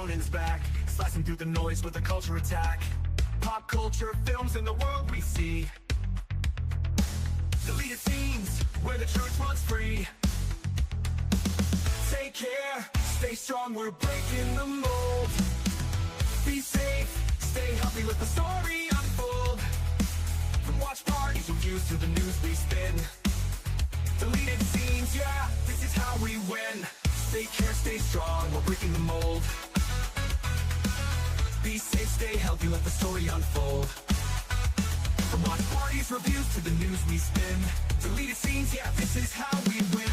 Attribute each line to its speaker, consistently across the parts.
Speaker 1: Ronan's back, slicing through the noise with a culture attack. Pop culture films in the world we see. Deleted scenes where the truth runs free. Take care, stay strong, we're breaking the mold. Be safe, stay healthy, let the story unfold. From watch parties, reviews to the news we spin. Deleted scenes, yeah, this is how we win. Take care, stay strong, we're breaking the mold. Be safe, stay healthy, let the story unfold. From watch parties, reviews to the news we spin. Deleted scenes, yeah, this is how we win.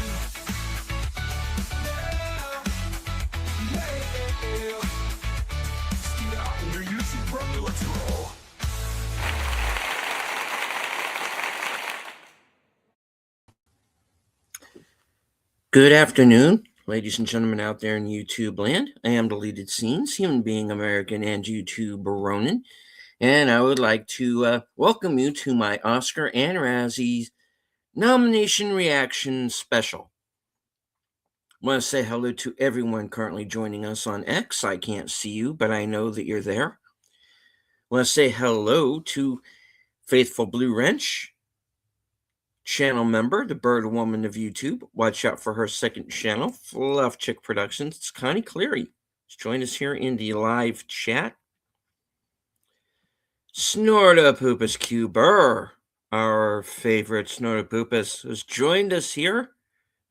Speaker 2: Good afternoon, ladies and gentlemen out there in YouTube land. I am Deleted Scenes, human being American and YouTube Ronan, and I would like to welcome you to my Oscar and Razzie nomination reaction special. I want to say hello to everyone currently joining us on X. I can't see you, but I know that you're there. I want to say hello to Faithful Blue Wrench, channel member, the Bird Woman of YouTube. Watch out for her second channel, Fluff Chick Productions. It's Connie Cleary. She's joined us here in the live chat. Snortopoopus Cuber, our favorite Snortopoopus, has joined us here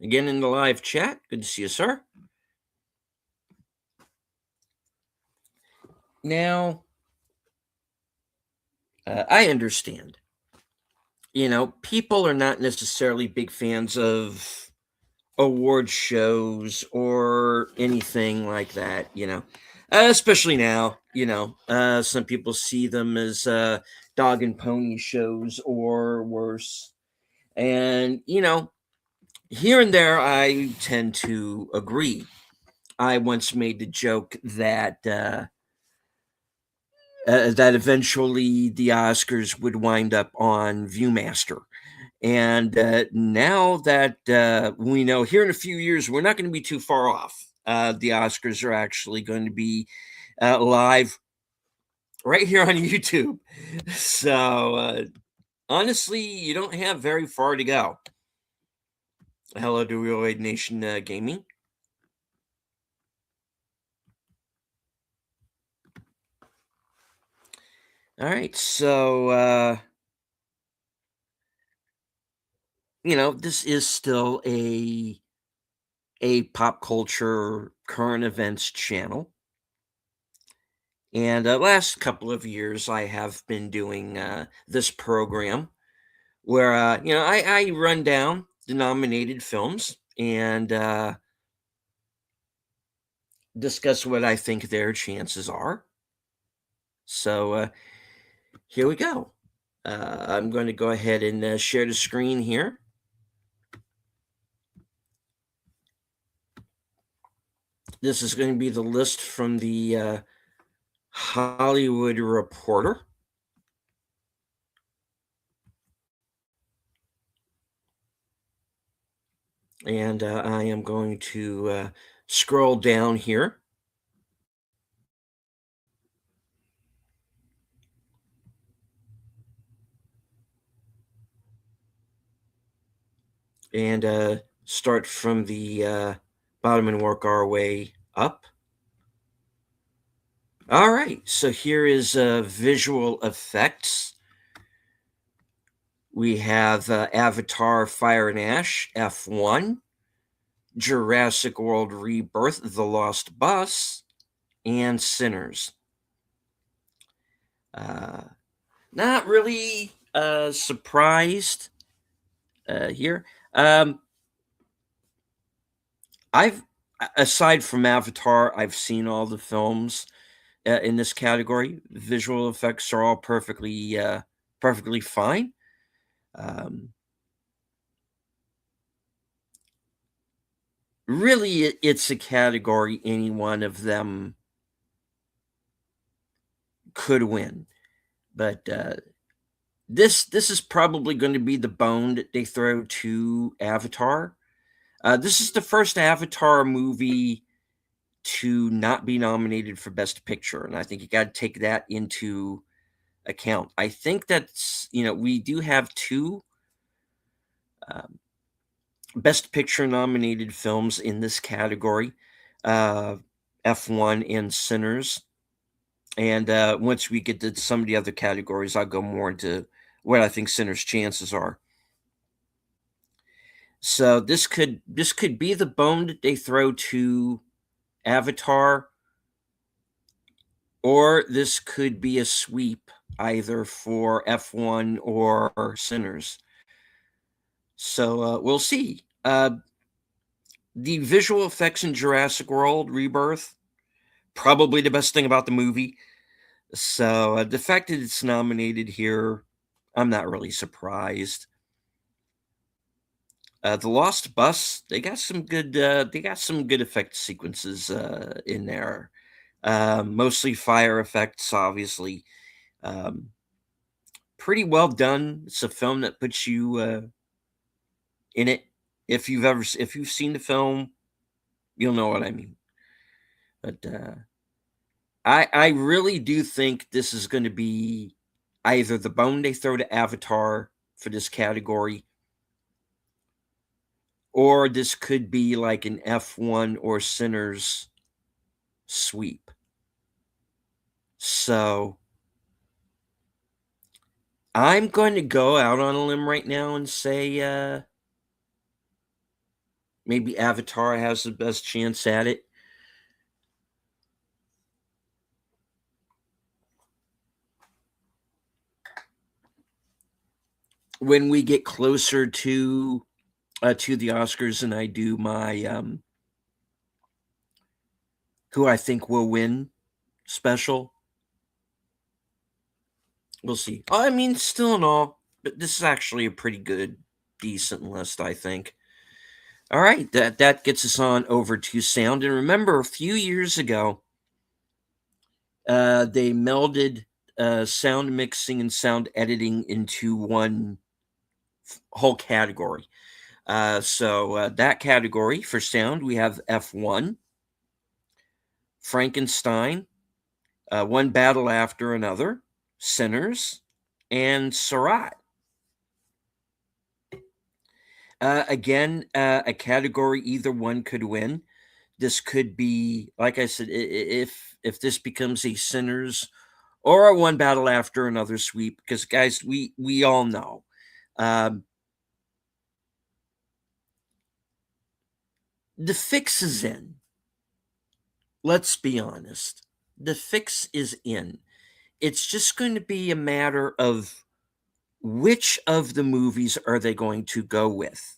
Speaker 2: again in the live chat. Good to see you, sir. Now, I understand. People are not necessarily big fans of award shows or anything like that, especially now, some people see them as dog and pony shows or worse. And, here and there, I tend to agree. I once made the joke that that eventually the Oscars would wind up on Viewmaster. And now that we know here in a few years, we're not going to be too far off. The Oscars are actually going to be live right here on YouTube. So honestly, you don't have very far to go. Hello to Real Nation Gaming. All right, so this is still a pop culture current events channel. And last couple of years, I have been doing this program where, I run down the nominated films and discuss what I think their chances are. So here we go. I'm going to go ahead and share the screen here. This is going to be the list from the Hollywood Reporter. And I am going to scroll down here. And start from the bottom and work our way up. All right, so here is visual effects. We have Avatar Fire and Ash, F1, Jurassic World Rebirth, The Lost Bus, and Sinners. Not really surprised here. Aside from Avatar, I've seen all the films in this category. Visual effects are all perfectly fine. Really, it's a category any one of them could win, but this is probably going to be the bone that they throw to Avatar. This is the first Avatar movie to not be nominated for Best Picture, and I think you got to take that into account. I think that's, we do have two um, Best Picture nominated films in this category, uh, F1 and Sinners. And once we get to some of the other categories, I'll go more into what I think Sinners' chances are. So this could be the bone that they throw to Avatar, or this could be a sweep either for F1 or Sinners. So we'll see. The visual effects in Jurassic World Rebirth, probably the best thing about the movie. So the fact that it's nominated here, I'm not really surprised. The Lost Bus, they got some good effect sequences in there. Mostly fire effects, obviously. Um, Pretty well done. It's a film that puts you in it. If you've seen the film, you'll know what I mean. But I really do think this is going to be either the bone they throw to Avatar for this category, or this could be like an F1 or Sinners sweep. So I'm going to go out on a limb right now and say maybe Avatar has the best chance at it. When we get closer to the Oscars and I do my who I think will win special, we'll see. I mean, still in all, but this is actually a pretty good, decent list, I think. All right, that gets us on over to sound. And remember, a few years ago, they melded sound mixing and sound editing into one whole category. So that category for sound, we have F1, Frankenstein, One Battle After Another, Sinners, and Surratt. Again, a category either one could win. This could be, like I said, if this becomes a Sinners or a One Battle After Another sweep, because guys, we all know. The fix is in. Let's be honest. The fix is in. It's just going to be a matter of which of the movies are they going to go with?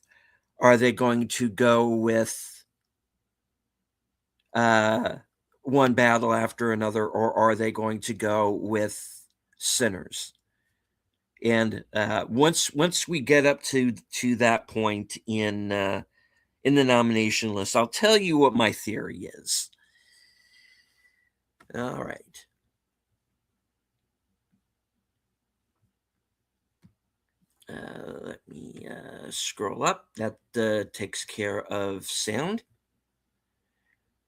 Speaker 2: Are they going to go with One Battle After Another, or are they going to go with Sinners? And once we get up to that point in the nomination list, I'll tell you what my theory is. All right. Let me scroll up. That takes care of sound.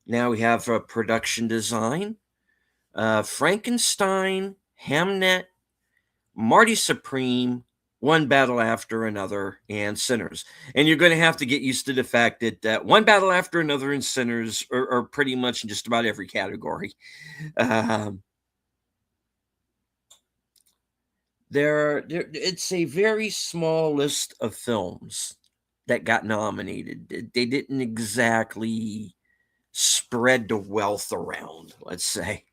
Speaker 2: Now we have production design. Frankenstein, Hamnet, Marty Supreme, One Battle After Another, and Sinners. And you're going to have to get used to the fact that One Battle After Another and Sinners are pretty much in just about every category. It's a very small list of films that got nominated. They didn't exactly spread the wealth around, let's say.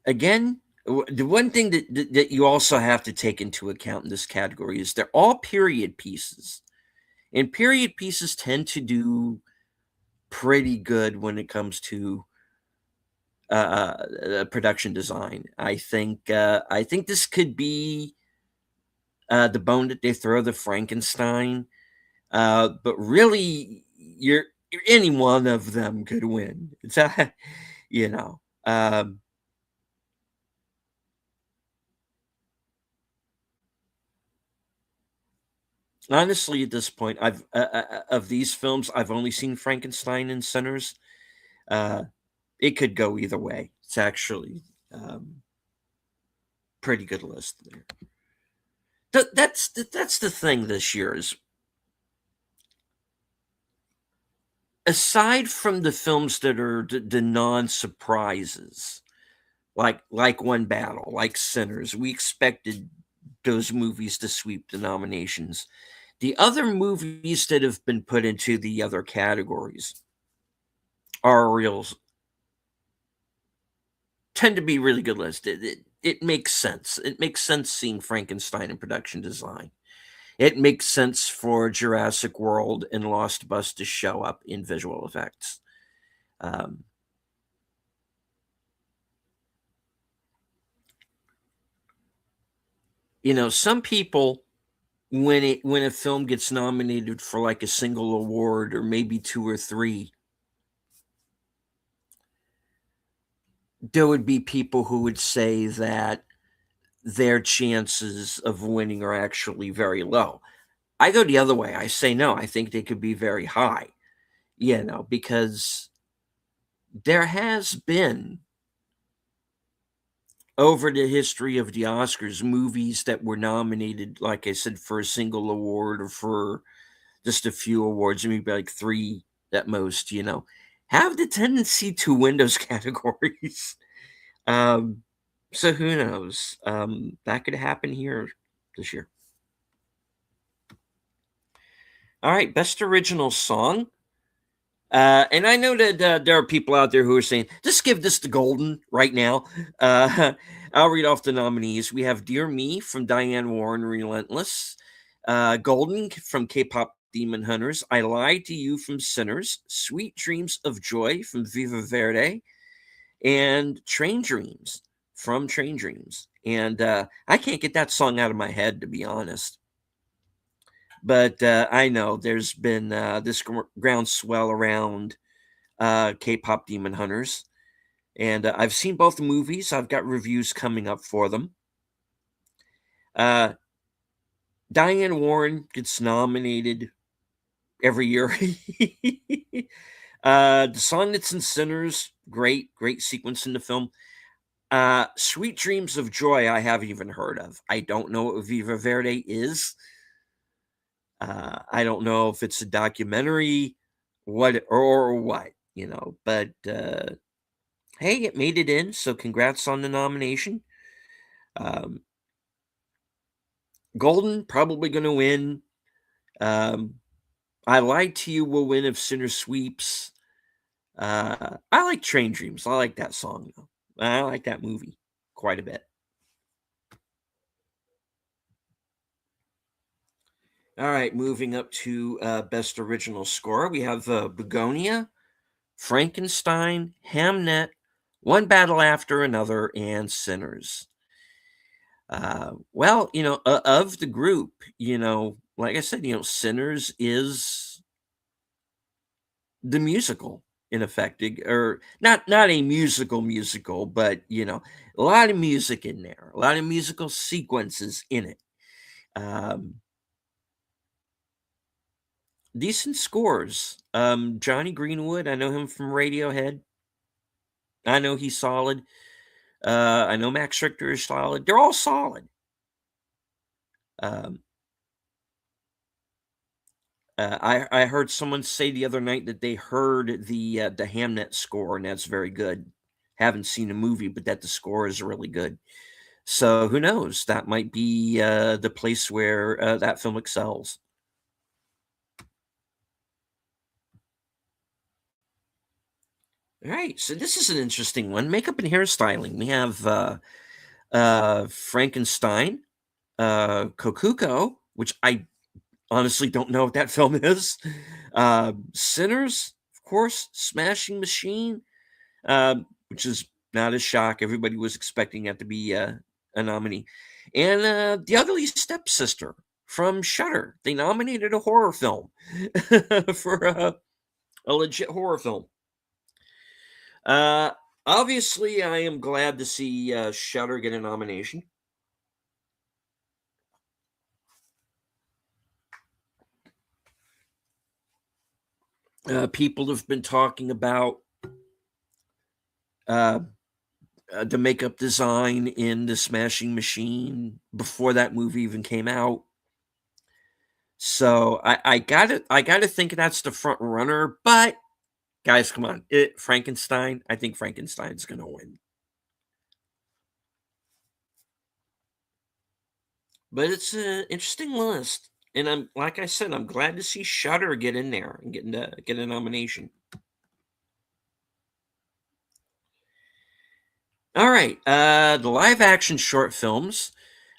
Speaker 2: Again, the one thing that you also have to take into account in this category is they're all period pieces. And period pieces tend to do pretty good when it comes to production design. I think this could be the bone that they throw the Frankenstein, but really, any one of them could win. It's you know. Honestly, at this point, I've of these films, I've only seen Frankenstein and Sinners. Uh, it could go either way. It's actually pretty good list there. That's the thing this year is, aside from the films that are the non surprises, like One Battle, like Sinners, we expected those movies to sweep the nominations. The other movies that have been put into the other categories are real tend to be really good lists. It makes sense. It makes sense seeing Frankenstein in production design. It makes sense for Jurassic World and Lost Bus to show up in visual effects. Um, some people, when a film gets nominated for like a single award or maybe two or three, there would be people who would say that their chances of winning are actually very low. I go the other way. I say no, I think they could be very high, because there has been, over the history of the Oscars, movies that were nominated, like I said, for a single award or for just a few awards, maybe like three at most, have the tendency to win those categories. Um, so who knows? That could happen here this year. All right, best original song. And I know that there are people out there who are saying, just give this to Golden right now. Uh, I'll read off the nominees. We have Dear Me from Diane Warren, Relentless. Golden from K-Pop Demon Hunters. I Lied to You from Sinners. Sweet Dreams of Joy from Viva Verde. And Train Dreams from Train Dreams. And I can't get that song out of my head, to be honest. But I know there's been this groundswell around K-pop Demon Hunters, and I've seen both the movies. I've got reviews coming up for them. Diane Warren gets nominated every year. The song that's in Sinners, great sequence in the film. Sweet Dreams of Joy, I haven't even heard of. I don't know what Viva Verde is. I don't know if it's a documentary, what or what, but hey, it made it in, so congrats on the nomination. Um, Golden probably going to win. I Lied to You will win if Sinner sweeps. I like Train Dreams. I like that song, though. I like that movie quite a bit. All right, moving up to Best Original Score. We have Begonia, Frankenstein, Hamnet, One Battle After Another, and Sinners. Well, of the group, like I said, Sinners is the musical in effect, or not a musical, but a lot of music in there, a lot of musical sequences in it. Decent scores. Johnny Greenwood, I know him from Radiohead. I know he's solid. I know Max Richter is solid. They're all solid. Um, I heard someone say the other night that they heard the Hamnet score, and that's very good. Haven't seen the movie, but that the score is really good. So who knows? That might be the place where that film excels. All right, so this is an interesting one. Makeup and hairstyling. We have Frankenstein, Kokuko, which I honestly don't know what that film is. Sinners, of course, Smashing Machine, which is not a shock. Everybody was expecting that to be a nominee. And The Ugly Stepsister from Shudder. They nominated a horror film for a legit horror film. Obviously, I am glad to see Shudder get a nomination. People have been talking about uh, the makeup design in the Smashing Machine before that movie even came out. So I gotta think that's the front runner. But guys, come on, Frankenstein. I think Frankenstein's gonna win. But it's an interesting list, and I'm like I said, I'm glad to see Shudder get in there and get a nomination. All right, the live action short films,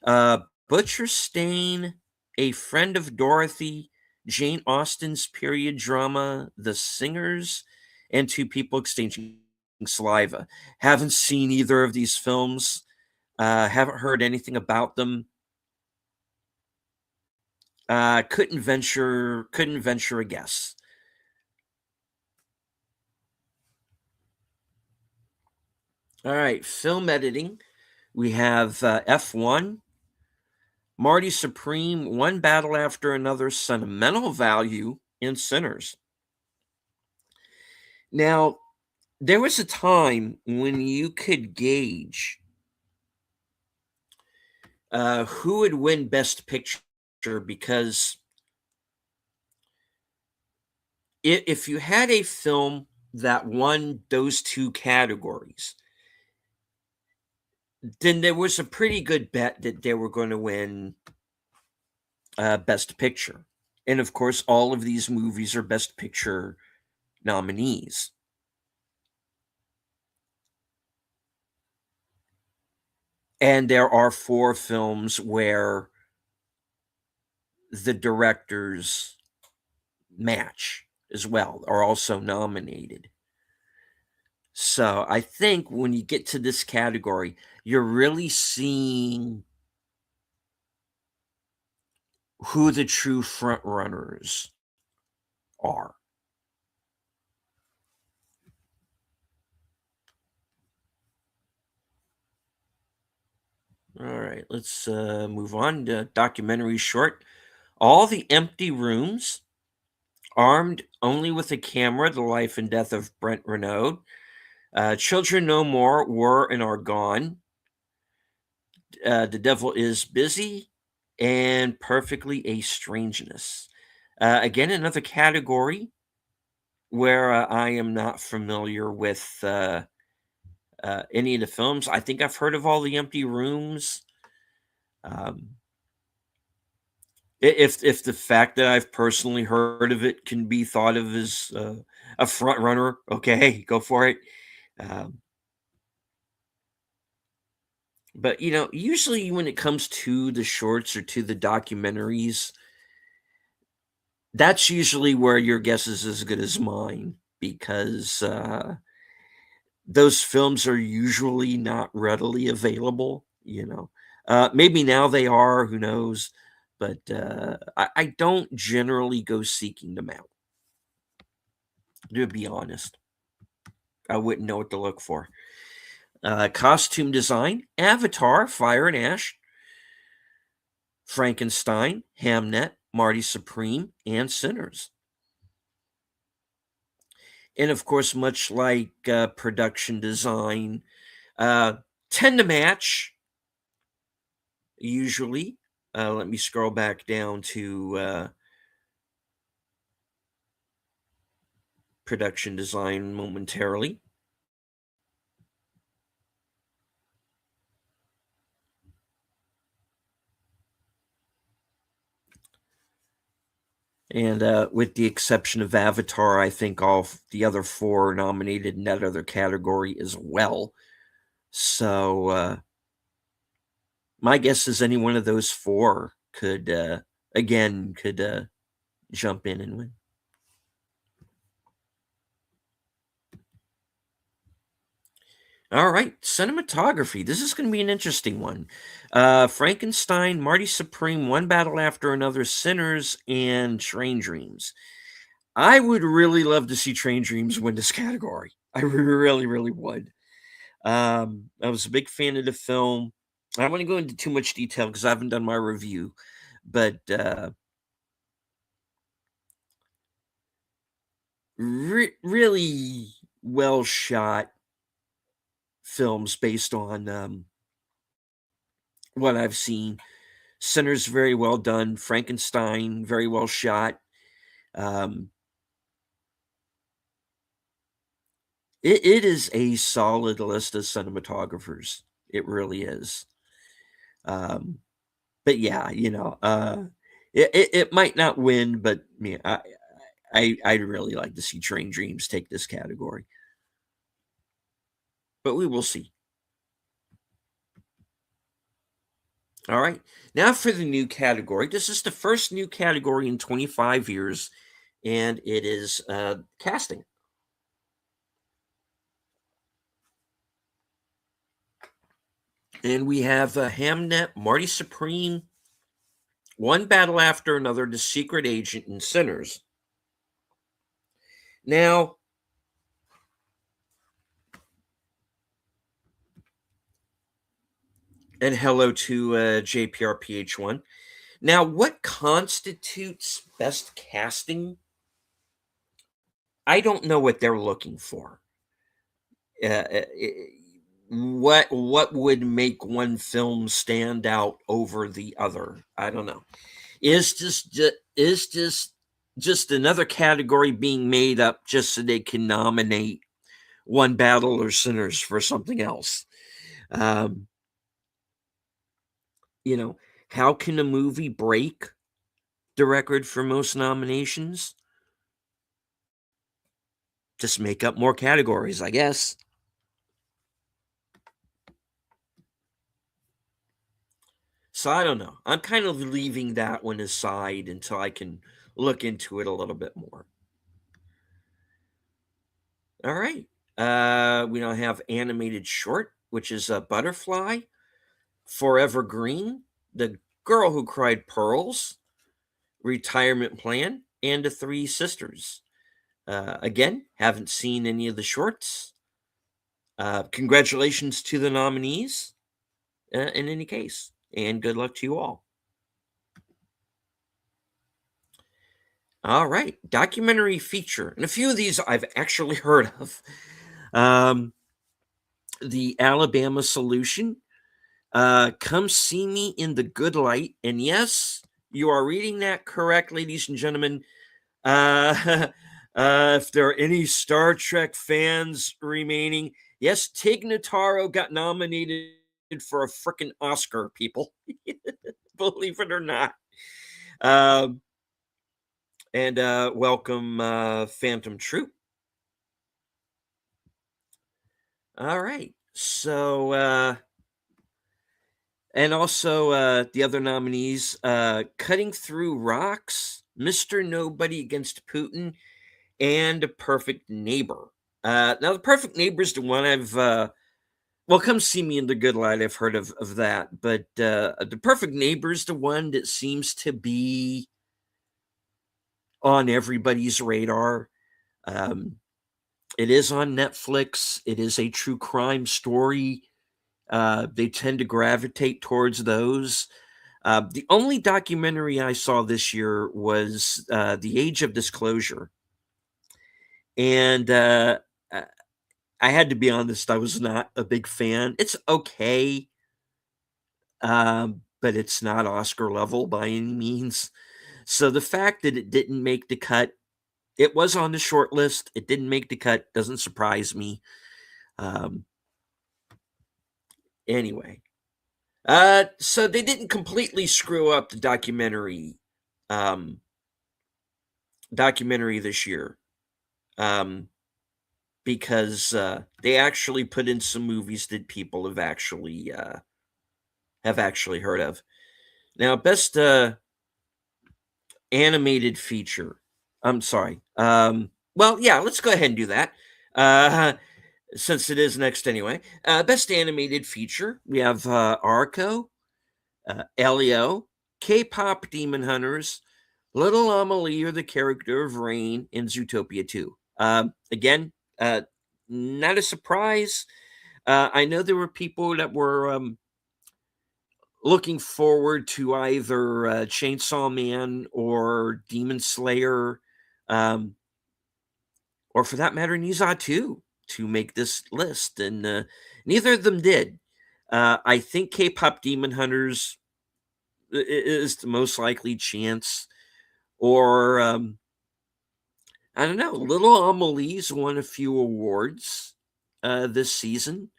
Speaker 2: uh, Butcher Stain, A Friend of Dorothy, Jane Austen's period drama, The Singers, and Two People Exchanging Saliva. Haven't seen either of these films. Haven't heard anything about them. Couldn't venture a guess. All right, film editing. We have F1, Marty Supreme, One Battle After Another, Sentimental Value, and Sinners. Now, there was a time when you could gauge who would win Best Picture because if you had a film that won those two categories, then there was a pretty good bet that they were going to win Best Picture. And of course, all of these movies are Best Picture nominees. And there are four films where the directors match as well, are also nominated. So I think when you get to this category, you're really seeing who the true front runners are. All right, let's move on to documentary short. All the Empty Rooms, Armed Only with a Camera, The Life and Death of Brent Renaud, Children No More, Were and Are Gone, The Devil is Busy, and Perfectly a Strangeness. Again, another category where I am not familiar with any of the films. I think I've heard of All the Empty Rooms. Um, if the fact that I've personally heard of it can be thought of as a front runner, okay, go for it. Um, but usually when it comes to the shorts or to the documentaries, that's usually where your guess is as good as mine because those films are usually not readily available. Maybe now they are, who knows? But I don't generally go seeking them out, to be honest. I wouldn't know what to look for. Costume design, Avatar, Fire and Ash, Frankenstein, Hamnet, Marty Supreme, and Sinners. And of course, much like production design, tend to match usually. Let me scroll back down to production design momentarily. And with the exception of Avatar, I think all the other four are nominated in that other category as well. So my guess is any one of those four could jump in and win. All right, cinematography. This is going to be an interesting one. Frankenstein, Marty Supreme, One Battle After Another, Sinners, and Train Dreams. I would really love to see Train Dreams win this category. I really, really would. I was a big fan of the film. I don't want to go into too much detail because I haven't done my review, but really well shot films based on what I've seen. Sinners very well done. Frankenstein very well shot. Um, it is a solid list of cinematographers. It really is. Um, but yeah, it might not win, but I'd really like to see Train Dreams take this category. But we will see. All right. Now for the new category. This is the first new category in 25 years, and it is casting. And we have Hamnet, Marty Supreme, One Battle After Another, The Secret Agent, and Sinners. Now, and hello to JPRPH1. Now, what constitutes best casting? I don't know what they're looking for. What would make one film stand out over the other? I don't know. Is just another category being made up just so they can nominate One Battle or Sinners for something else? Um, you know, how can a movie break the record for most nominations? Just make up more categories, I guess. So I don't know. I'm kind of leaving that one aside until I can look into it a little bit more. All right. We now have animated short, which is a Butterfly, Forever Green, The Girl Who Cried Pearls, Retirement Plan, and The Three Sisters. Again, haven't seen any of the shorts. Congratulations to the nominees in any case, and good luck to you all. All right, documentary feature, and a few of these I've actually heard of. The Alabama Solution, Come See Me in the Good Light, and yes, you are reading that correct, ladies and gentlemen. If there are any Star Trek fans remaining, yes, Tig Notaro got nominated for a freaking Oscar, people. Believe it or not. Um, and welcome, Phantom Troop. All right. So, and also the other nominees, Cutting Through Rocks, Mr. Nobody Against Putin, and A Perfect Neighbor. Now, The Perfect Neighbor is the one I've, well, Come See Me in the Good Light. I've heard of that. But The Perfect Neighbor is the one that seems to be on everybody's radar. It is on Netflix. It is a true crime story. They tend to gravitate towards those. The only documentary I saw this year was The Age of Disclosure. And I had to be honest, I was not a big fan. It's okay, but it's not Oscar level by any means. So the fact that it didn't make the cut, it was on the short list. It didn't make the cut, doesn't surprise me. Anyway, so they didn't completely screw up the documentary this year, because they actually put in some movies that people have actually heard of. Now, best animated feature. I'm sorry. Well, yeah, let's go ahead and do that. Since it is next anyway. Best animated feature. We have Arco, Elio, K-pop Demon Hunters, Little Amelie, or the character of Rain in Zootopia 2. Again, not a surprise. I know there were people that were looking forward to either Chainsaw Man or Demon Slayer. or for that matter, Nizatu, to make this list, and neither of them did. I think K-pop Demon Hunters is the most likely chance, or I don't know. Little Amelie's won a few awards this season.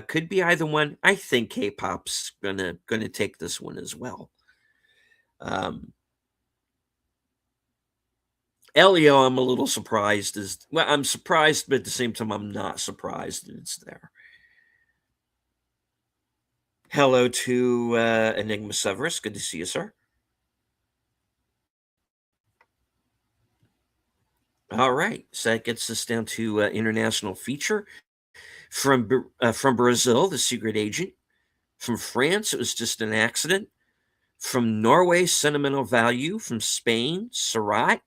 Speaker 2: Could be either one. I think K-pop's gonna take this one as well. Um, Elio, I'm a little surprised. I'm surprised, but at the same time, I'm not surprised that it's there. Hello to Enigma Severus. Good to see you, sir. All right, so that gets us down to international feature from Brazil, The Secret Agent. From France, it was just an accident. From Norway, Sentimental Value. From Spain, Surat.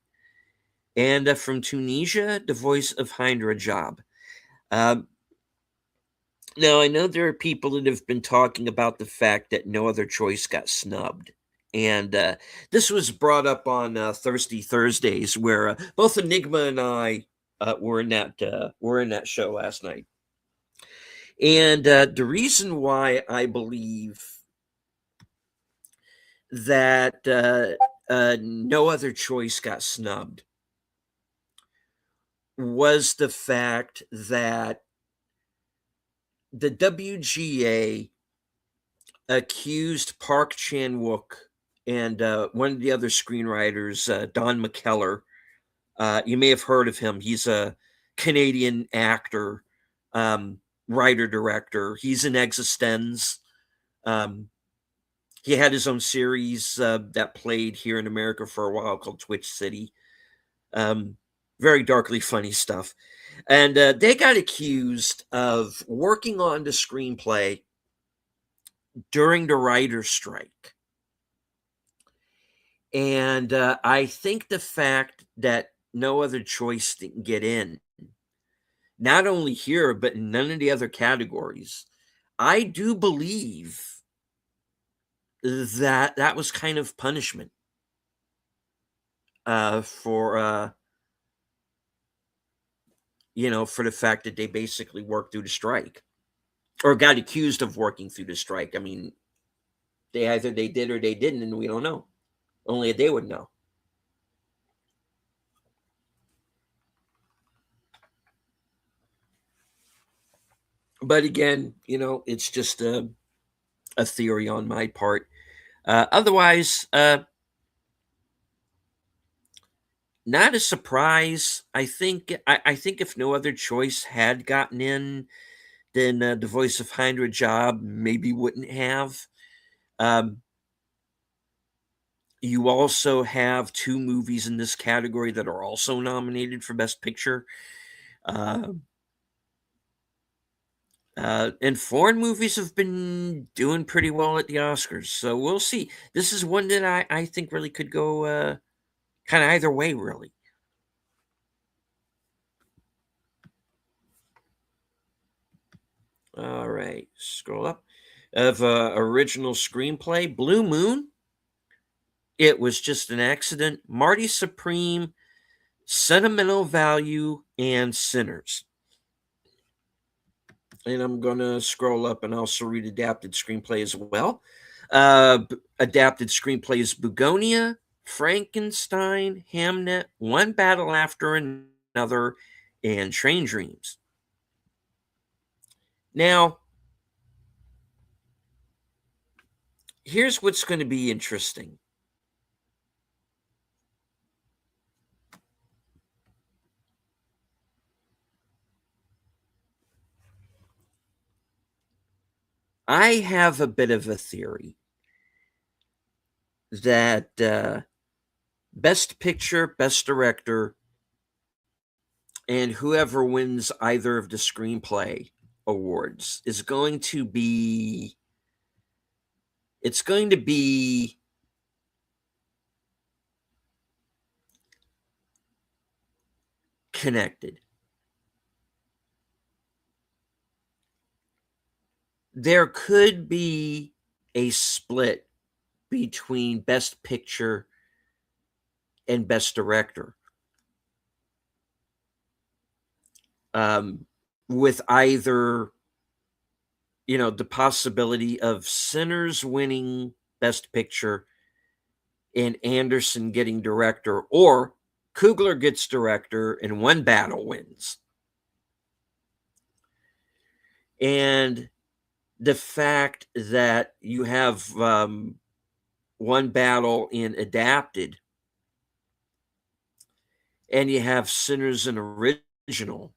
Speaker 2: And from Tunisia, The Voice of Hindra Job. Um, Now, I know there are people that have been talking about the fact that No Other Choice got snubbed. And this was brought up on Thirsty Thursdays, where both Enigma and I were in that show last night. And the reason why I believe that No Other Choice got snubbed was the fact that the WGA accused Park Chan Wook and one of the other screenwriters, Don McKellar. You may have heard of him. He's a Canadian actor, um, writer, director. He's in Existenz. Um, he had his own series that played here in America for a while called Twitch City. Um, Very darkly funny stuff. And they got accused of working on the screenplay during the writer's strike. And I think the fact that No Other Choice didn't get in, not only here, but in none of the other categories, I do believe that that was kind of punishment for for the fact that they basically worked through the strike or got accused of working through the strike. I mean, they did or they didn't, and we don't know. Only they would know. But again, it's just a theory on my part. Otherwise, not a surprise. I think if No Other Choice had gotten in, then the Voice of Hindra Job maybe wouldn't have. Um, you also have two movies in this category that are also nominated for Best Picture. Uh, and foreign movies have been doing pretty well at the Oscars, so we'll see. This is one that I think really could go kind of either way, really. All right, scroll up. Of original screenplay, Blue Moon. It was just an accident. Marty Supreme, Sentimental Value, and Sinners. And I'm going to scroll up and also read adapted screenplay as well. Adapted screenplays Bugonia, Frankenstein, Hamnet, One Battle After Another, and Train Dreams. Now, here's what's going to be interesting. I have a bit of a theory that Best Picture, Best Director, and whoever wins either of the screenplay awards is going to be connected. There could be a split between Best Picture and Best Director. um, with either, the possibility of Sinners winning Best Picture and Anderson getting director, or Coogler gets director and One Battle wins. And the fact that you have One Battle in adapted and you have Sinners in original,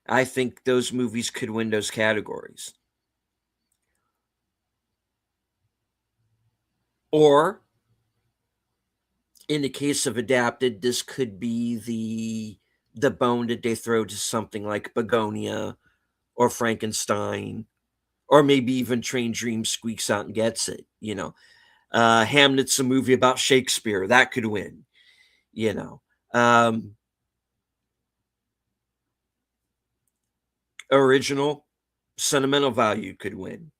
Speaker 2: I think those movies could win those categories. Or in the case of adapted, this could be the bone that they throw to something like Begonia or Frankenstein, or maybe even Train Dream squeaks out and gets it. Hamlet's a movie about Shakespeare that could win. You know, um, Original sentimental value could win.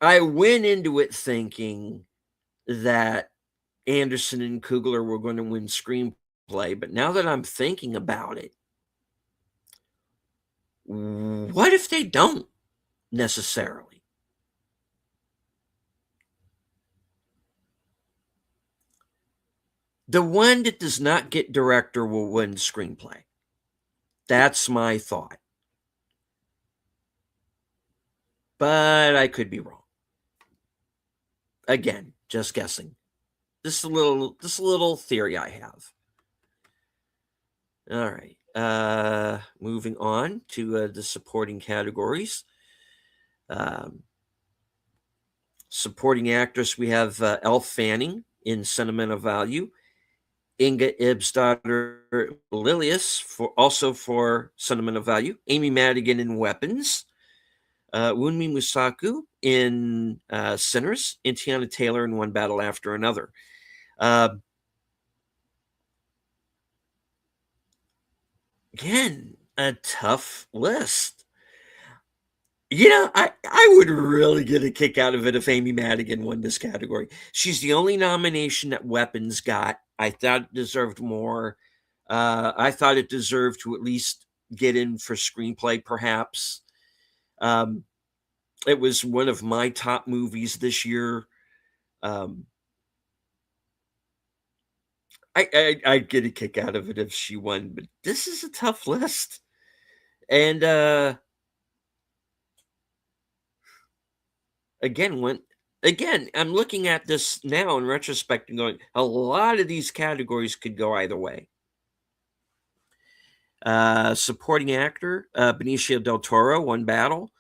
Speaker 2: I went into it thinking that Anderson and Coogler were going to win screenplay, but now that I'm thinking about it, what if they don't necessarily? The one that does not get director will win screenplay. That's my thought. But I could be wrong. Again, just guessing. This is a little theory I have. All right. Moving on to the supporting categories. Supporting actress, we have Elle Fanning in Sentimental Value, Inga Ibsdottir Lilius for Sentimental Value, Amy Madigan in Weapons, Wunmi Musaku in Sinners, and Tiana Taylor in One Battle After Another. Again, a tough list. I would really get a kick out of it if Amy Madigan won this category. She's the only nomination that Weapons got. I thought it deserved more. I thought it deserved to at least get in for screenplay, perhaps. It was one of my top movies this year. I'd get a kick out of it if she won, but this is a tough list. And again, I'm looking at this now in retrospect and going, a lot of these categories could go either way. Supporting actor, Benicio del Toro, One Battle,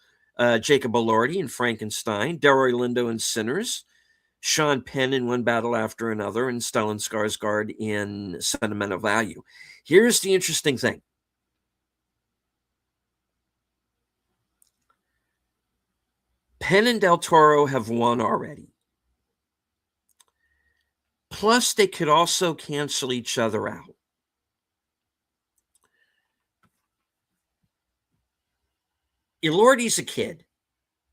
Speaker 2: Jacob Elordi in Frankenstein, Delroy Lindo in Sinners, Sean Penn in One Battle After Another, and Stellan Skarsgård in Sentimental Value. Here's the interesting thing. Penn and Del Toro have won already. Plus, they could also cancel each other out. Elordi's a kid.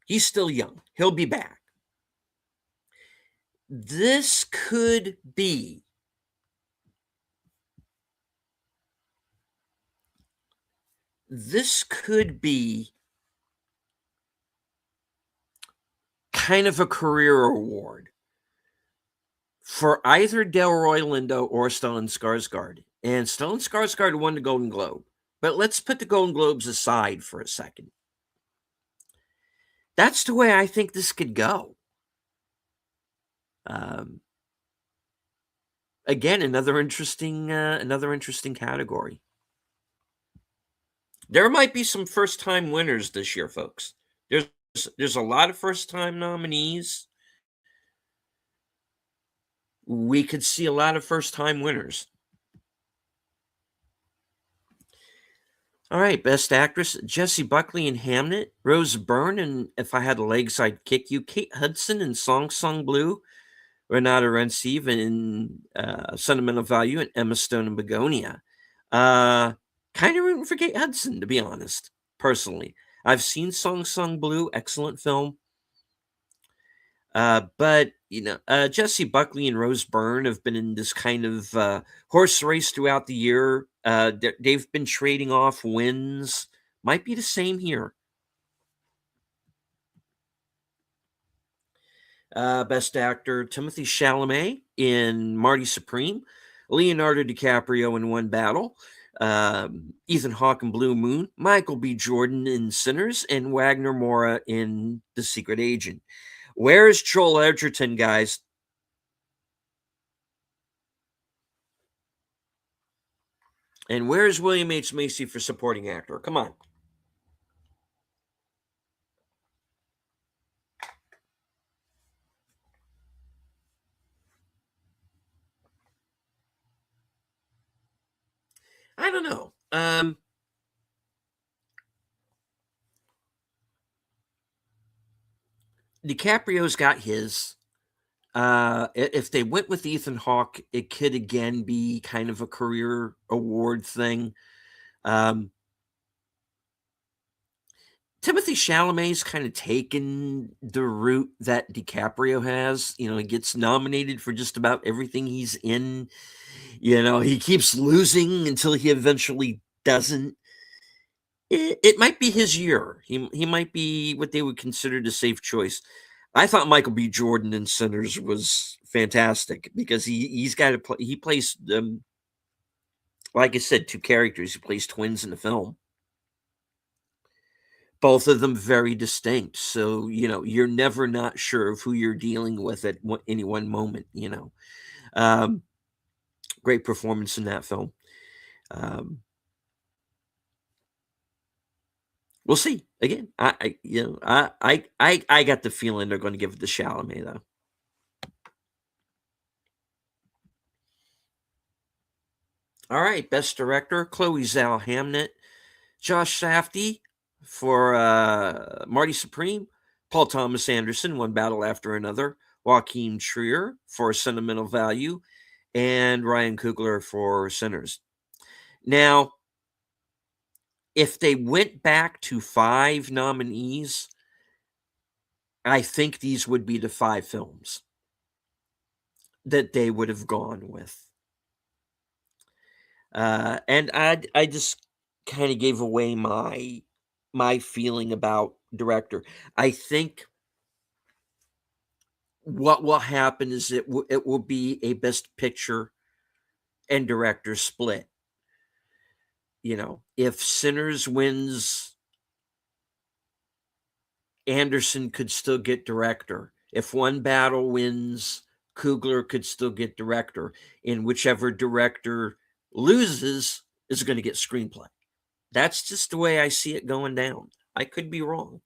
Speaker 2: He's still young. He'll be back. This could be kind of a career award for either Delroy Lindo or Stellan Skarsgård. And Stellan Skarsgård won the Golden Globe. But let's put the Golden Globes aside for a second. That's the way I think this could go. Again, another interesting category. There might be some first-time winners this year, folks. There's a lot of first-time nominees. We could see a lot of first-time winners. All right, Best Actress, Jessie Buckley in Hamnet, Rose Byrne in If I Had Legs, I'd Kick You, Kate Hudson in Song Song Blue, Renata Rensiv in Sentimental Value, and Emma Stone in Begonia. Kind of rooting for Kate Hudson, to be honest, personally. I've seen Song Song Blue, excellent film. But Jesse Buckley and Rose Byrne have been in this kind of horse race throughout the year. They've been trading off wins. Might be the same here. Best Actor Timothy Chalamet in Marty Supreme, Leonardo DiCaprio in One Battle, Ethan Hawke in Blue Moon, Michael B. Jordan in Sinners, and Wagner Moura in The Secret Agent. Where's Joel Edgerton, guys? And where's William H. Macy for supporting actor? Come on. I don't know. DiCaprio's got his. If they went with Ethan Hawke, it could again be kind of a career award thing. Um, Timothy Chalamet's kind of taken the route that DiCaprio has. He gets nominated for just about everything he's in. He keeps losing until he eventually doesn't. It might be his year. He might be what they would consider the safe choice. I thought Michael B. Jordan in Sinners was fantastic because he's got to play. He plays like I said, two characters. He plays twins in the film. Both of them very distinct. So you're never not sure of who you're dealing with at any one moment. Um, great performance in that film. Um, we'll see. Again, I got the feeling they're going to give it to Chalamet though. All right, best director Chloe Zhao Hamnet, Josh Safdie for Marty Supreme, Paul Thomas Anderson, One Battle After Another, Joaquin Trier for Sentimental Value, and Ryan Coogler for Sinners. Now, if they went back to 5 nominees, I think these would be the 5 films that they would have gone with. And I just kind of gave away my feeling about director. I think what will happen is it will be a best picture and director split. If Sinners wins, Anderson could still get director. If One Battle wins, Coogler could still get director. And whichever director loses is going to get screenplay. That's just the way I see it going down. I could be wrong.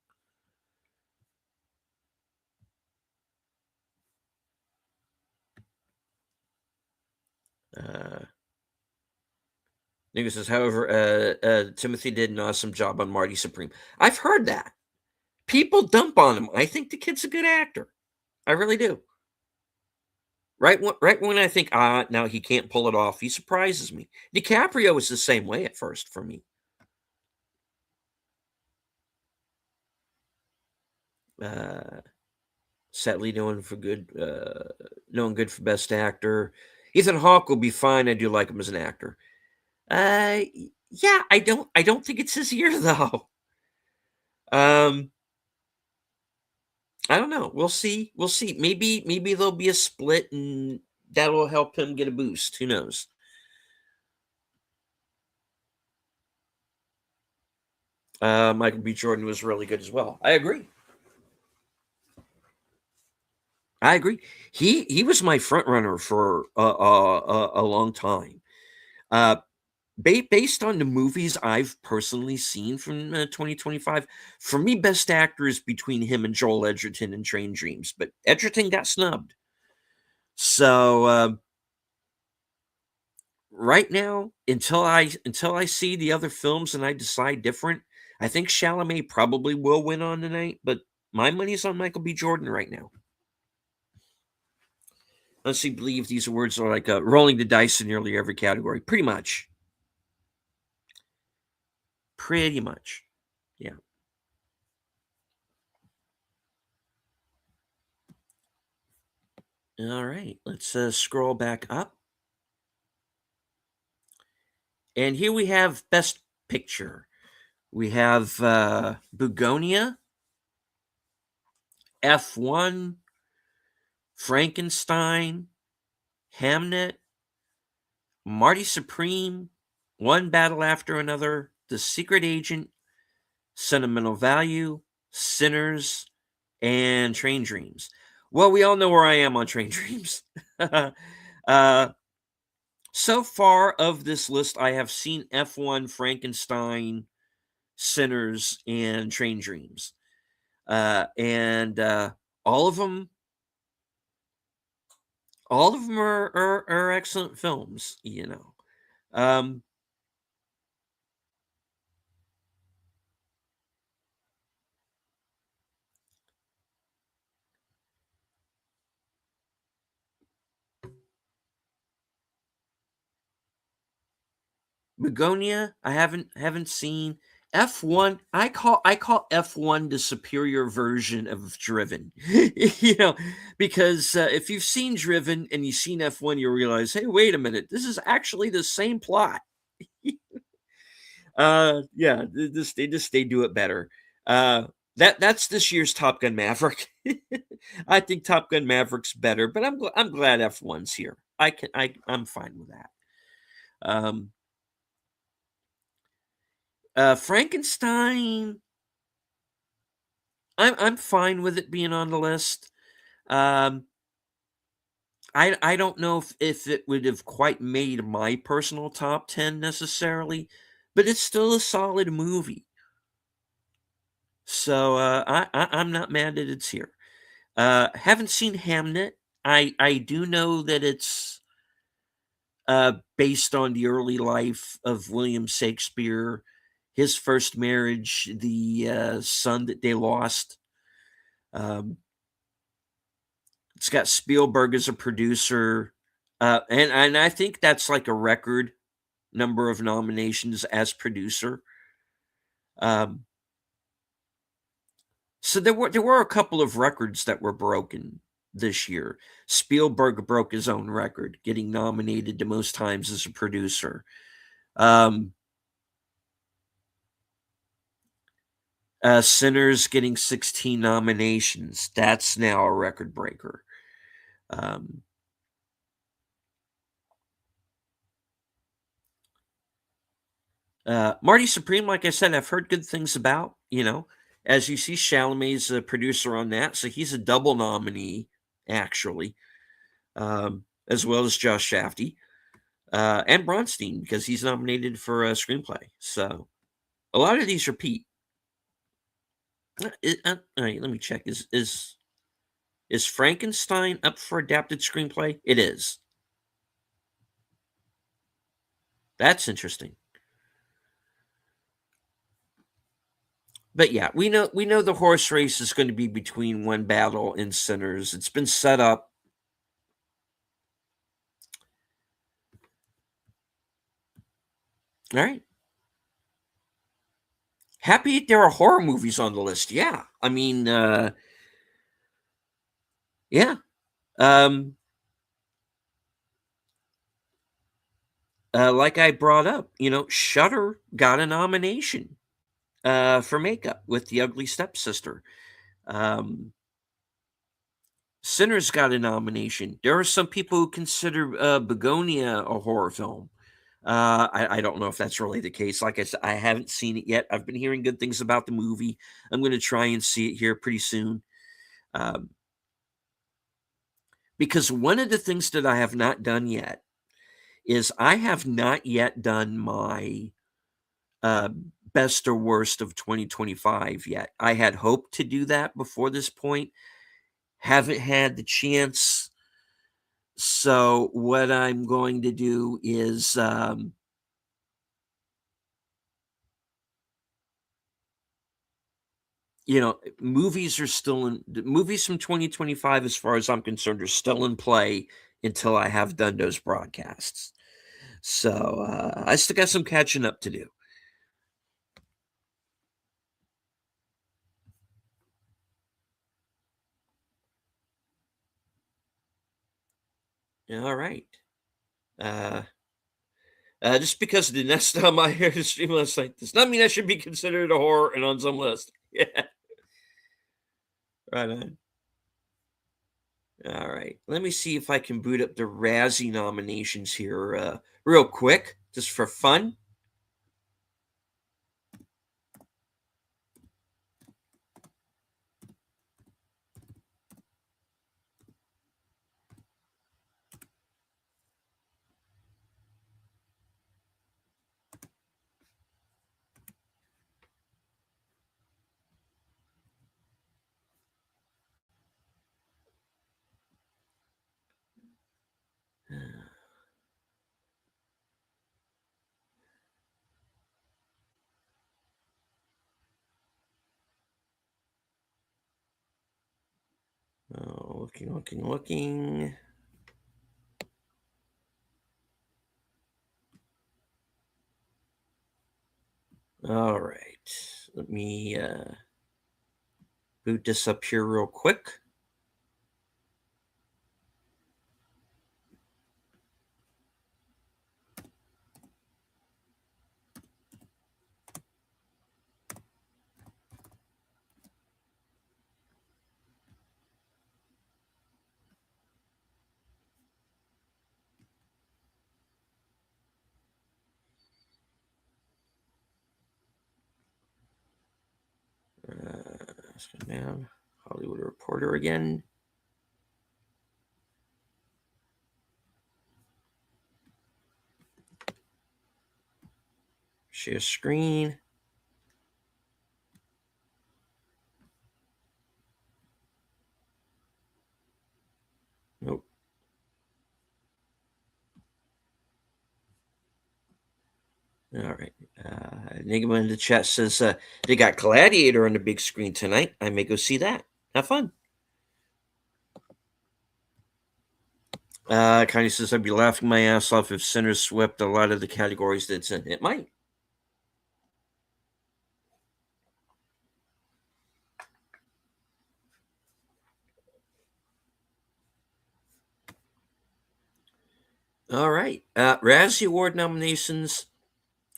Speaker 2: Nico says, however, Timothy did an awesome job on Marty Supreme. I've heard that. People dump on him. I think the kid's a good actor. I really do. Right when I think, now he can't pull it off, he surprises me. DiCaprio was the same way at first for me. Sadly, knowing good for best actor. Ethan Hawke will be fine. I do like him as an actor. Yeah, I don't think it's his year though. I don't know. We'll see. We'll see. Maybe there'll be a split and that'll help him get a boost. Who knows? Michael B. Jordan was really good as well. I agree. I agree. He was my front runner for a long time. Uh, based on the movies I've personally seen from 2025, for me, best actor is between him and Joel Edgerton in Train Dreams, but Edgerton got snubbed. So right now, until I see the other films and I decide different, I think Chalamet probably will win on tonight. But my money's on Michael B. Jordan right now. Honestly, believe these awards are like rolling the dice in nearly every category. Pretty much. Pretty much. Yeah. All right, let's scroll back up. And here we have Best Picture. We have Begonia, F1, Frankenstein, Hamnet, Marty Supreme, One Battle After Another, The Secret Agent, Sentimental Value, Sinners, and Train Dreams. Well, we all know where I am on Train Dreams. uh, so far of this list, I have seen F1, Frankenstein, Sinners, and Train Dreams. And all of them, are excellent films. Um, Begonia, I haven't seen. F1, I call F1 the superior version of Driven. Because if you've seen Driven and you've seen F1, you realize, hey, wait a minute, this is actually the same plot. Yeah, they do it better. Uh, that's this year's Top Gun Maverick. I think Top Gun Maverick's better, but I'm glad F1's here. I'm fine with that. Um, Frankenstein, I'm fine with it being on the list. Um, I don't know if it would have quite made my personal top 10 necessarily, but it's still a solid movie. So I'm not mad that it's here. Haven't seen Hamnet. I do know that it's based on the early life of William Shakespeare, his first marriage, the son that they lost. Um, it's got Spielberg as a producer, and I think that's like a record number of nominations as producer. Um, so there were a couple of records that were broken this year. Spielberg broke his own record, getting nominated the most times as a producer. Um, Sinners getting 16 nominations. That's now a record breaker. Um, Marty Supreme, like I said, I've heard good things about. As you see, Chalamet's a producer on that, so he's a double nominee, actually, as well as Josh Shafty and Bronstein because he's nominated for a screenplay. So a lot of these repeat. All right, let me check. Is Frankenstein up for adapted screenplay? It is. That's interesting. But yeah, we know the horse race is going to be between One Battle and Sinners. It's been set up. All right. Happy there are horror movies on the list. Yeah. I mean, yeah. Um, like I brought up, Shudder got a nomination for makeup with The Ugly Stepsister. Um, Sinners got a nomination. There are some people who consider Begonia a horror film. I don't know if that's really the case. Like I said, I haven't seen it yet. I've been hearing good things about the movie. I'm going to try and see it here pretty soon. Um, because one of the things that I have not done yet is I have not yet done my uh, best or worst of 2025 yet. I had hoped to do that before this point. Haven't had the chance. So what I'm going to do is movies are still in the movies from 2025 as far as I'm concerned are still in play until I have done those broadcasts. So I still got some catching up to do. All right. Uh, just because it did not stop my hair to stream last night does not mean I should be considered a horror and on some list. Yeah, right on. All right. Let me see if I can boot up the Razzie nominations here real quick, just for fun. Oh, looking. All right. Let me boot this up here real quick. So now, Hollywood Reporter again. Share screen. Nope. All right. Enigma in the chat says they got Gladiator on the big screen tonight. I may go see that. Have fun. Connie says I'd be laughing my ass off if Sinners swept a lot of the categories that's in. It might. All right. Razzie Award nominations: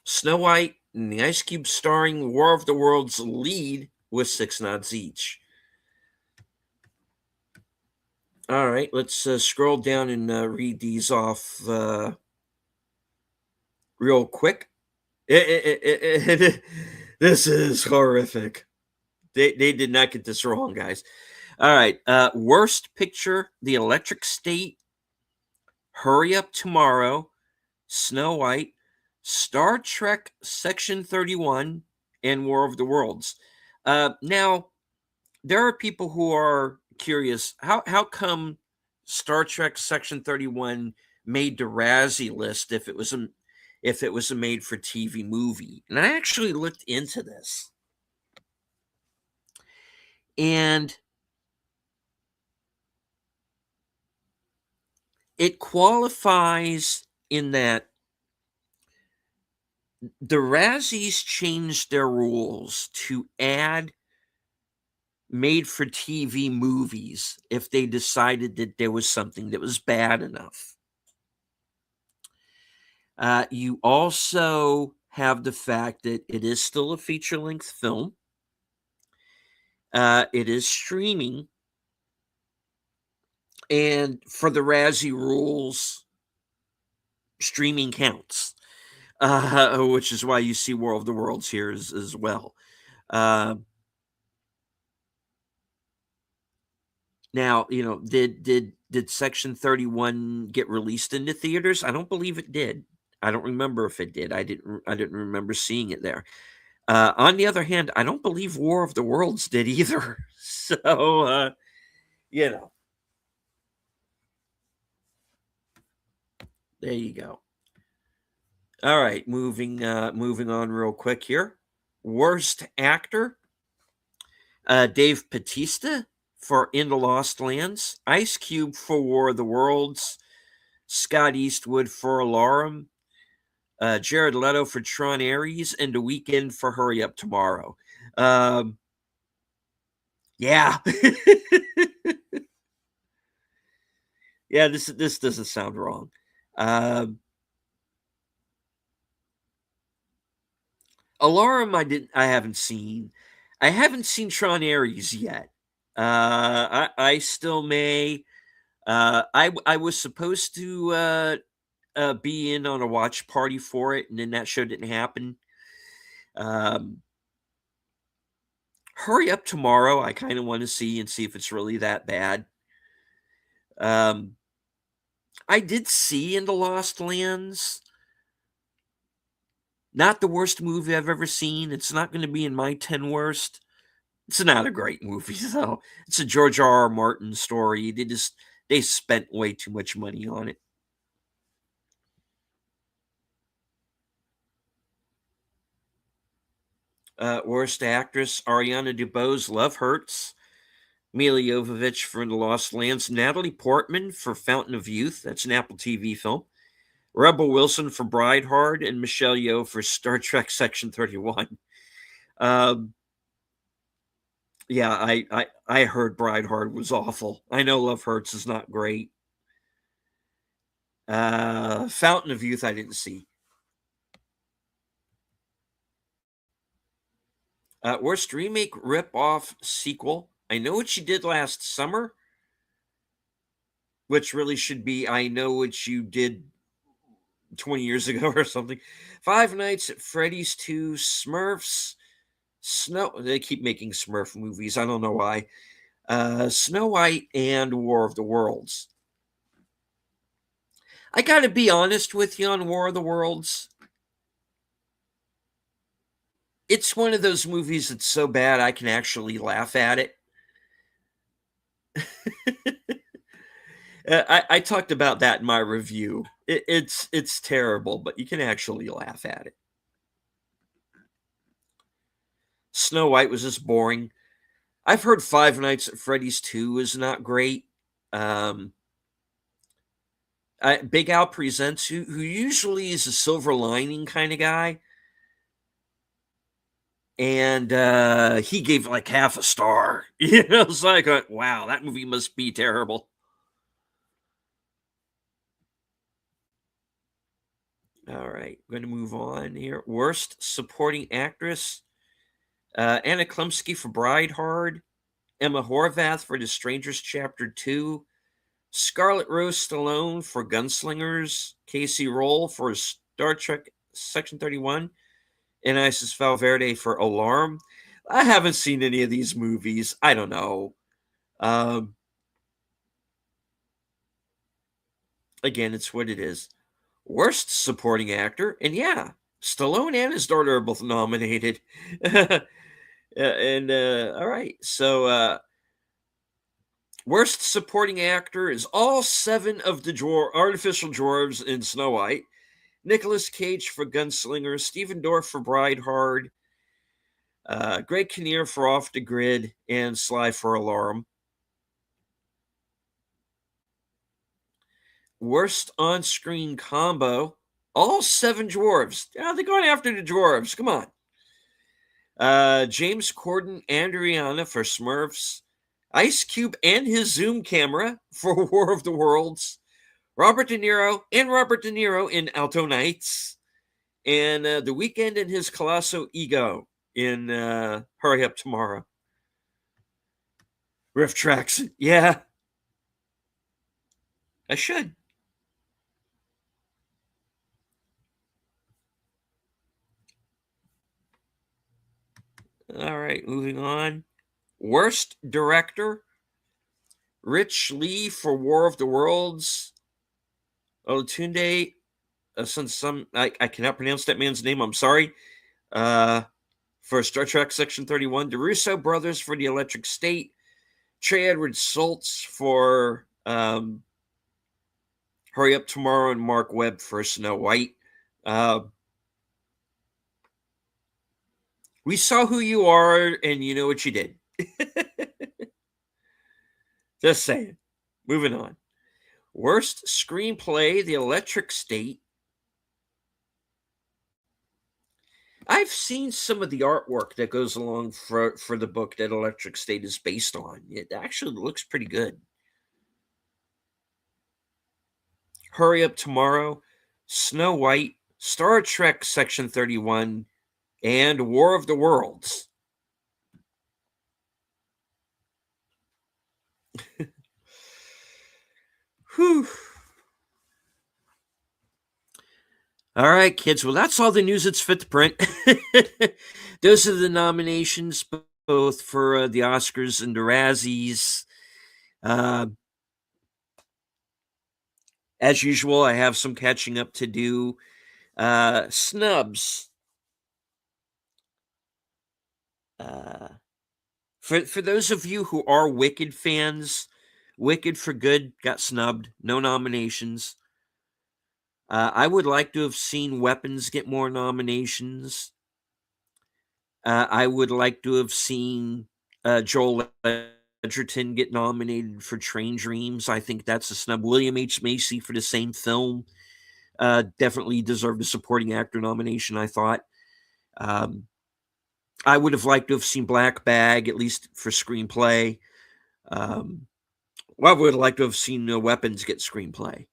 Speaker 2: Snow White and the Ice Cube starring War of the Worlds lead with 6 nods each. All right, let's scroll down and read these off real quick. This is horrific. They did not get this wrong, guys. All right, worst picture: The Electric State, Hurry Up Tomorrow, Snow White, Star Trek Section 31, and War of the Worlds. Now, there are people who are curious how come Star Trek Section 31 made the Razzie list if it was a made for TV movie. And I actually looked into this. And it qualifies in that the Razzies changed their rules to add made for TV movies if they decided that there was something that was bad enough. You also have the fact that it is still a feature length film. It is streaming. And for the Razzie rules, streaming counts, which is why you see War of the Worlds here as well. Now, did Section 31 get released into theaters? I don't believe it did. I don't remember if it did. I didn't remember seeing it there. On the other hand, I don't believe War of the Worlds did either. So, there you go. All right, moving on real quick here. Worst actor: Dave Bautista for In the Lost Lands, Ice Cube for War of the Worlds, Scott Eastwood for Alarum, Jared Leto for Tron Ares, and The Weeknd for Hurry Up Tomorrow. Yeah. Yeah, this doesn't sound wrong. Um, Alarm, I haven't seen. I haven't seen Tron Ares yet. I still may. I was supposed to be in on a watch party for it, and then that show didn't happen. Um, Hurry Up Tomorrow. I kind of want to see and see if it's really that bad. Um, I did see In the Lost Lands. Not the worst movie I've ever seen. It's not going to be in my 10 worst. It's not a great movie, though. It's a George R. R. Martin story. They spent way too much money on it. Worst actress, Ariana DeBose, Love Hurts. Mila Jovovich for The Lost Lands. Natalie Portman for Fountain of Youth. That's an Apple TV film. Rebel Wilson for Bridehard, and Michelle Yeoh for Star Trek Section 31. Um, yeah, I heard Bridehard was awful. I know Love Hurts is not great. Fountain of Youth I didn't see. Worst remake, rip-off, sequel. I Know What You Did Last Summer, which really should be I Know What You Did 20 years ago or something. Five Nights at Freddy's 2, Smurfs, Snow. They keep making Smurf movies. I don't know why. Snow White and War of the Worlds. I got to be honest with you on War of the Worlds. It's one of those movies that's so bad I can actually laugh at it. I talked about that in my review. It's terrible, but you can actually laugh at it. Snow White was just boring. I've heard Five Nights at Freddy's 2 is not great. Big Al Presents, who usually is a silver lining kind of guy, and he gave like half a star. It's like, wow, that movie must be terrible. All right, I'm going to move on here. Worst supporting actress: Anna Klumsky for Bridehard, Emma Horvath for The Strangers Chapter 2, Scarlett Rose Stallone for Gunslingers, Casey Roll for Star Trek Section 31, and Isis Valverde for Alarm. I haven't seen any of these movies. I don't know. Again, it's what it is. Worst supporting actor, and yeah, Stallone and his daughter are both nominated. And all right, so worst supporting actor is all seven of the artificial dwarves in Snow White. Nicolas Cage for Gunslinger, Stephen Dorff for Bridehard, Greg Kinnear for Off the Grid, and Sly for Alarm. Worst on-screen combo, all seven dwarves. Yeah, they're going after the dwarves. Come on. James Corden and Rihanna for Smurfs. Ice Cube and his Zoom camera for War of the Worlds. Robert De Niro in Alto Nights. And The Weeknd and his Colosso Ego in Hurry Up Tomorrow. Riff tracks. Yeah. I should. All right, moving on. Worst director: Rich Lee for War of the Worlds. Olatunde, I cannot pronounce that man's name. I'm sorry. For Star Trek Section 31, the Russo brothers for The Electric State, Trey Edward Schultz for Hurry Up Tomorrow, and Mark Webb for Snow White. We saw who you are, and you know what you did. Just saying. Moving on. Worst screenplay: The Electric State. I've seen some of the artwork that goes along for the book that Electric State is based on. It actually looks pretty good. Hurry Up Tomorrow, Snow White, Star Trek Section 31, and War of the Worlds. Whew. All right, kids. Well, that's all the news that's fit to print. Those are the nominations, both for the Oscars and the Razzies. As usual, I have some catching up to do. Snubs. For those of you who are Wicked fans, Wicked for Good got snubbed. No nominations. I would like to have seen Weapons get more nominations. I would like to have seen Joel Edgerton get nominated for Train Dreams. I think that's a snub. William H. Macy for the same film definitely deserved a supporting actor nomination, I thought. I would have liked to have seen Black Bag, at least for screenplay. I would have liked to have seen Weapons get screenplay.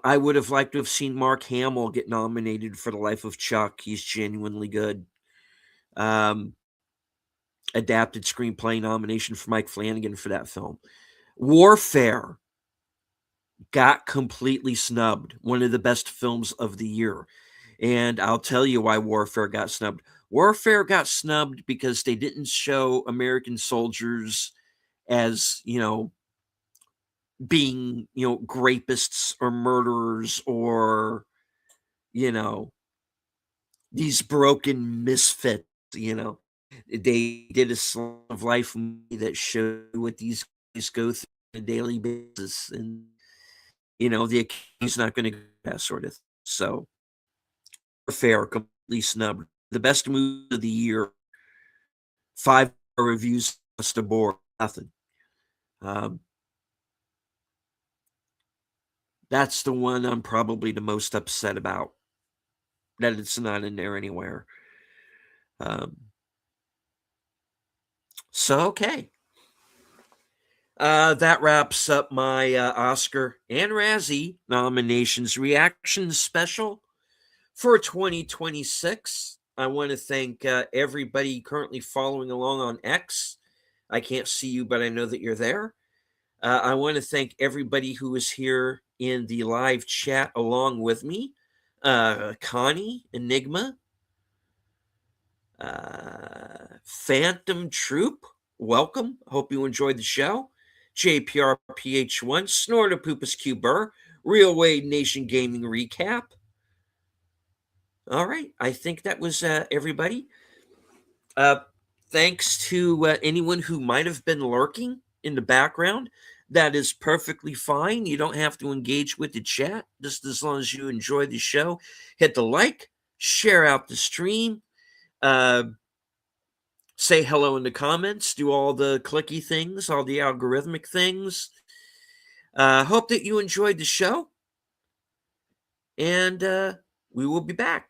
Speaker 2: I would have liked to have seen Mark Hamill get nominated for The Life of Chuck. He's genuinely good. Adapted screenplay nomination for Mike Flanagan for that film. Warfare got completely snubbed. One of the best films of the year. And I'll tell you why Warfare got snubbed. Warfare got snubbed because they didn't show American soldiers as, being, rapists or murderers or, these broken misfits, They did a slice of life movie that showed what these guys go through on a daily basis. And, the Academy's not going to do that sort of thing. So, Warfare completely snubbed. The best movie of the year. 5 reviews across the board. Nothing. That's the one I'm probably the most upset about. That it's not in there anywhere. So, okay. That wraps up my Oscar and Razzie nominations reaction special for 2026. I want to thank everybody currently following along on X. I can't see you, but I know that you're there. I want to thank everybody who is here in the live chat along with me. Connie, Enigma, Phantom Troop, welcome. Hope you enjoyed the show. JPRPH1, Snortapoopas Q Burr, Real Wade Nation Gaming Recap. All right, I think that was everybody. Thanks to anyone who might have been lurking in the background. That is perfectly fine. You don't have to engage with the chat, just as long as you enjoy the show. Hit the like, share out the stream, say hello in the comments, do all the clicky things, all the algorithmic things. Hope that you enjoyed the show. And we will be back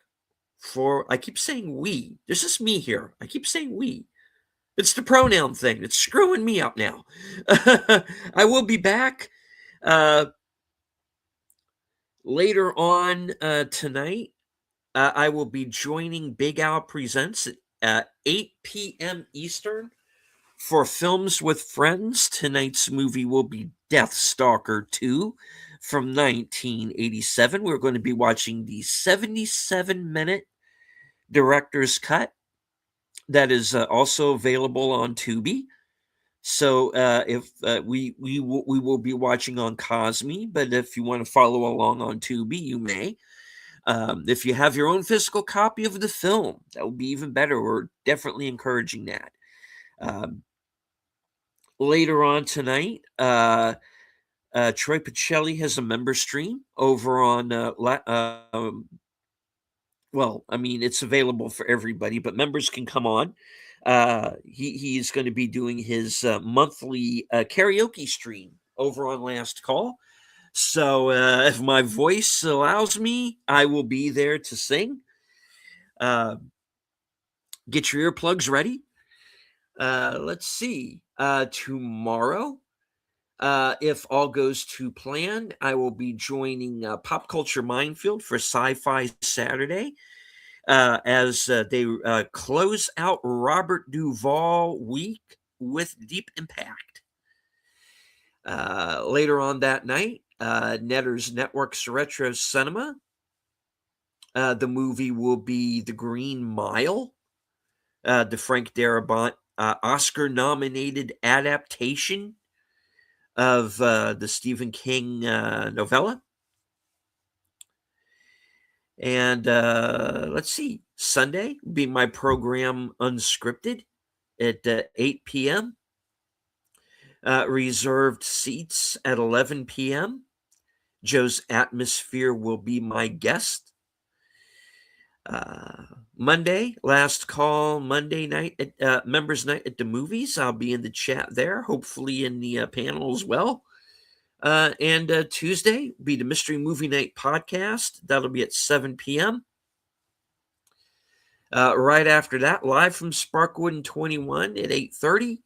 Speaker 2: I keep saying we. There's just me here. I keep saying we. It's the pronoun thing. It's screwing me up now. I will be back later on tonight. I will be joining Big Al Presents at 8 p.m. Eastern for Films with Friends. Tonight's movie will be Death Stalker 2 from 1987. We're going to be watching the 77-minute director's cut that is also available on Tubi. So if we will be watching on Cosme, but if you want to follow along on Tubi, you may. If you have your own physical copy of the film, that would be even better. We're definitely encouraging that. Later on tonight, Troy Pacelli has a member stream over on well, I mean, it's available for everybody, but members can come on. He's going to be doing his monthly karaoke stream over on Last Call. So if my voice allows me, I will be there to sing. Get your earplugs ready. Let's see. Tomorrow, if all goes to plan, I will be joining Pop Culture Minefield for Sci-Fi Saturday as they close out Robert Duvall week with Deep Impact. Later on that night, Netter's Network's Retro Cinema. The movie will be The Green Mile, the Frank Darabont Oscar-nominated adaptation of the Stephen King novella. And let's see, Sunday will be my program Unscripted at 8 p.m. Reserved seats at 11 p.m. Joe's Atmosphere will be my guest. Monday, last call Monday night at members night at the movies. I'll be in the chat there, hopefully in the panel as well. And Tuesday will be the Mystery Movie Night podcast. That'll be at 7 p.m. Right after that, live from Sparkwood and 21 at 8:30.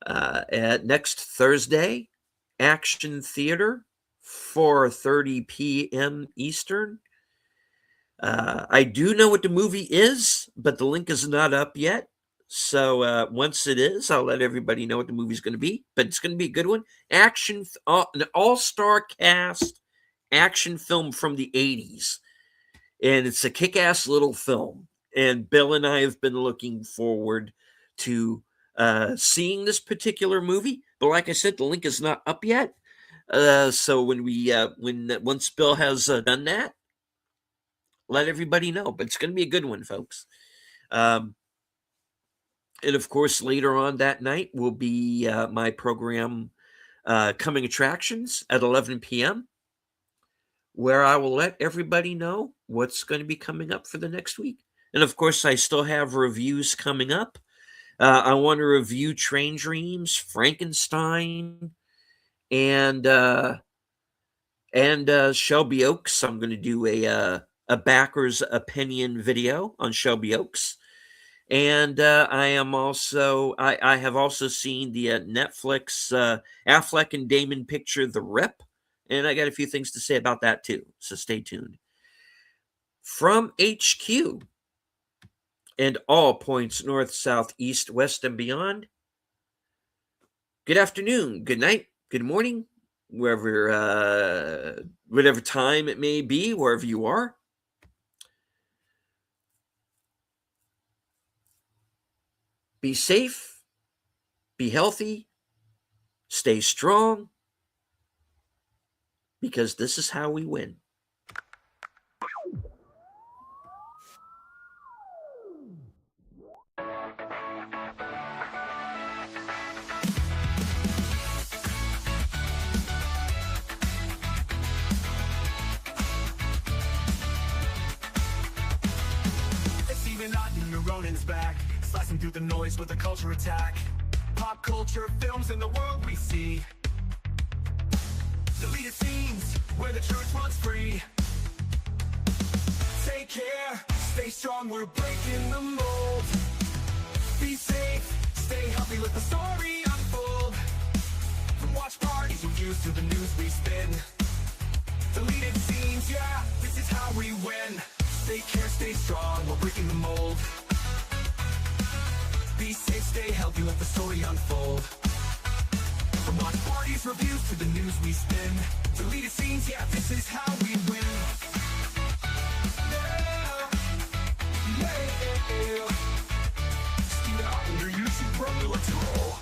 Speaker 2: At next Thursday, Action Theater, 4:30 p.m. Eastern. I do know what the movie is, but the link is not up yet. So once it is, I'll let everybody know what the movie's going to be. But it's going to be a good one. An all-star cast action film from the 80s. And it's a kick-ass little film. And Bill and I have been looking forward to seeing this particular movie. But like I said, the link is not up yet. So once Bill has done that, let everybody know. But it's going to be a good one, folks. And of course, later on that night will be my program, Coming Attractions, at 11 p.m., where I will let everybody know what's going to be coming up for the next week. And of course, I still have reviews coming up. I want to review Train Dreams, Frankenstein, and Shelby Oaks. I'm going to do a backer's opinion video on Shelby Oaks. And I have also seen the Netflix Affleck and Damon picture, The Rip. And I got a few things to say about that too. So stay tuned. From HQ and all points north, south, east, west, and beyond, good afternoon, good night, good morning, whatever time it may be, wherever you are. Be safe, be healthy, stay strong, because this is how we win.
Speaker 1: It's even not new Ronin's back, slicing through the noise with a culture attack. Pop culture films in the world we see. Deleted scenes where the truth runs free. Take care, stay strong, we're breaking the mold. Be safe, stay healthy, let the story unfold. From watch parties, reviews to the news we spin. Deleted scenes, yeah, this is how we win. Take care, stay strong, we're breaking the mold. Be safe, stay healthy, let the story unfold. From watch parties, reviews to the news we spin. Deleted scenes, yeah, this is how we win. Yeah. Steven out your YouTube, brother, let's roll.